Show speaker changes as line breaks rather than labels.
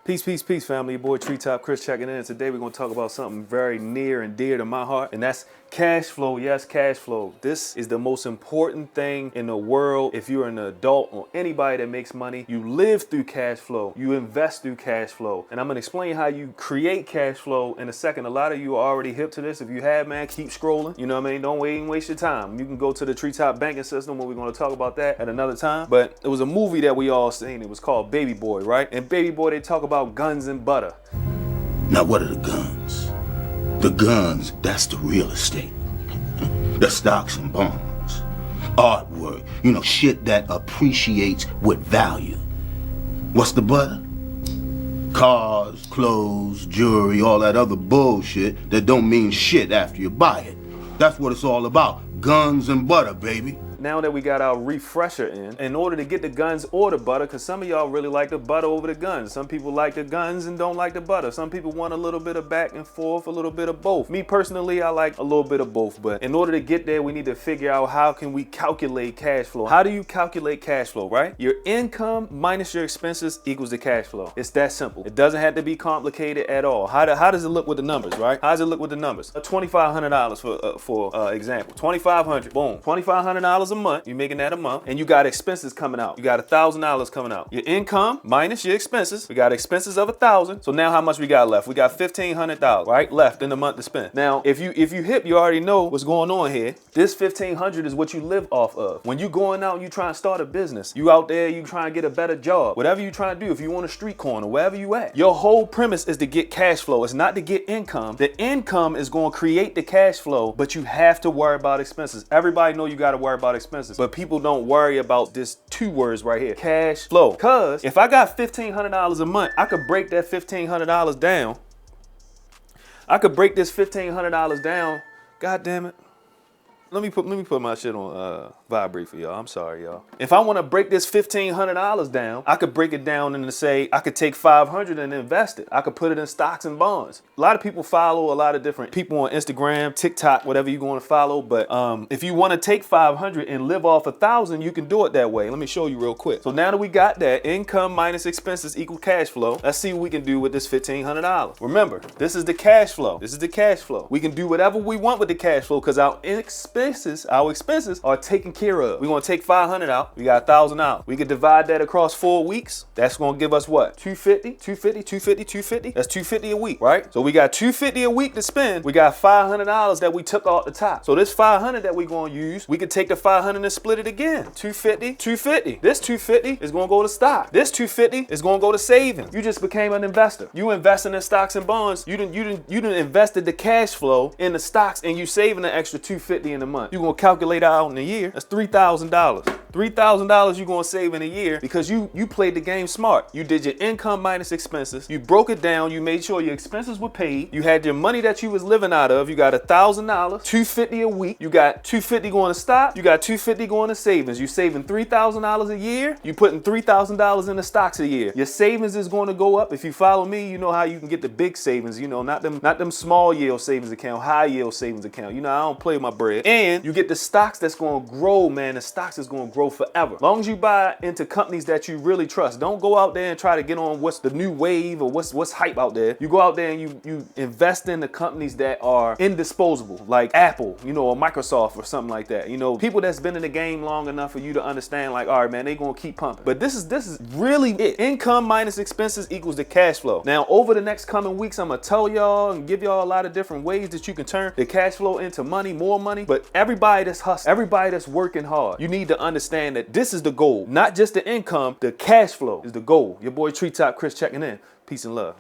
Peace, peace, peace, family. Your boy Treetop Chris checking in. Today we're going to talk about something very near and dear to my heart, and that's cash flow. Yes, cash flow. This is the most important thing in the world. If you're an adult or anybody that makes money, you live through cash flow. You invest through cash flow. And I'm going to explain how you create cash flow in a second. A lot of you are already hip to this. If you have, man, keep scrolling. You know what I mean? Don't wait and waste your time. You can go to the Treetop banking system, where we're going to talk about that at another time. But it was a movie that we all seen. It was called Baby Boy, right? And Baby Boy, they talk about guns and butter.
Now, what are the guns? The guns, that's the real estate. The stocks and bonds. Artwork, shit that appreciates with value. What's the butter? Cars, clothes, jewelry, all that other bullshit that don't mean shit after you buy it. That's what it's all about. Guns and butter, baby.
Now that we got our refresher in order to get the guns or the butter, because some of y'all really like the butter over the guns. Some people like the guns and don't like the butter. Some people want a little bit of back and forth, a little bit of both. Me personally, I like a little bit of both. But in order to get there, we need to figure out how can we calculate cash flow. How do you calculate cash flow, right? Your income minus your expenses equals the cash flow. It's that simple. It doesn't have to be complicated at all. How does it look with the numbers, right? How does it look with the numbers? $2,500 for example. $2,500, boom. $2,500 a month, you're making that a month, and you got expenses coming out. You got $1,000 coming out. Your income minus your expenses. We got expenses of $1,000. So now how much we got left? We got $1,500, right? Left in the month to spend. Now, if you hip, you already know what's going on here. This $1,500 is what you live off of. When you going out, you trying to start a business. You out there, you trying to get a better job. Whatever you trying to do, if you want a street corner, wherever you at. Your whole premise is to get cash flow. It's not to get income. The income is going to create the cash flow, but you have to worry about expenses. Everybody know you got to worry about expenses, but people don't worry about this two words right here, cash flow. Cause if I got $1,500 a month, I could break that $1,500 down. I could break this $1,500 down. God damn it. Let me put my shit on vibrate for y'all. I'm sorry, y'all. If I want to break this $1,500 down, I could break it down and say I could take $500 and invest it. I could put it in stocks and bonds. A lot of people follow a lot of different people on Instagram, TikTok, whatever you're going to follow. But if you want to take $500 and live off $1,000, you can do it that way. Let me show you real quick. So now that we got that, income minus expenses equal cash flow. Let's see what we can do with this $1,500. Remember, this is the cash flow. This is the cash flow. We can do whatever we want with the cash flow because our expenses are taken care of. We're going to take $500 out. We got $1,000 out. We could divide that across 4 weeks. That's going to give us what? $250, $250, $250, $250. That's $250 a week, right? So we got $250 a week to spend. We got $500 that we took off the top. So this $500 that we're going to use, we could take the $500 and split it again. $250, $250. This $250 is going to go to stock. This $250 is going to go to savings. You just became an investor. You investing in stocks and bonds. You didn't invested the cash flow in the stocks, and you saving an extra $250 in a month. You're going to calculate out in a year. That's $3,000. $3,000 you're going to save in a year because you played the game smart. You did your income minus expenses. You broke it down. You made sure your expenses were paid. You had your money that you was living out of. You got $1,000, $250 a week. You got $250 going to stock. You got $250 going to savings. You saving $3,000 a year. You putting $3,000 in the stocks a year. Your savings is going to go up. If you follow me, you know how you can get the big savings. Not them small yield savings account, high yield savings account. I don't play with my bread. And you get the stocks that's going to grow, man. The stocks is going to grow forever. As long as you buy into companies that you really trust. Don't go out there and try to get on what's the new wave or what's hype out there. You go out there and you invest in the companies that are indisposable, like Apple, or Microsoft or something like that. People that's been in the game long enough for you to understand, like, all right, man, they gonna keep pumping. But this is really it. Income minus expenses equals the cash flow. Now, over the next coming weeks, I'm gonna tell y'all and give y'all a lot of different ways that you can turn the cash flow into money, more money. But everybody that's hustling, everybody that's working hard, you need to understand that this is the goal. Not just the income, the cash flow is the goal. Your boy Treetop Chris checking in. Peace and love.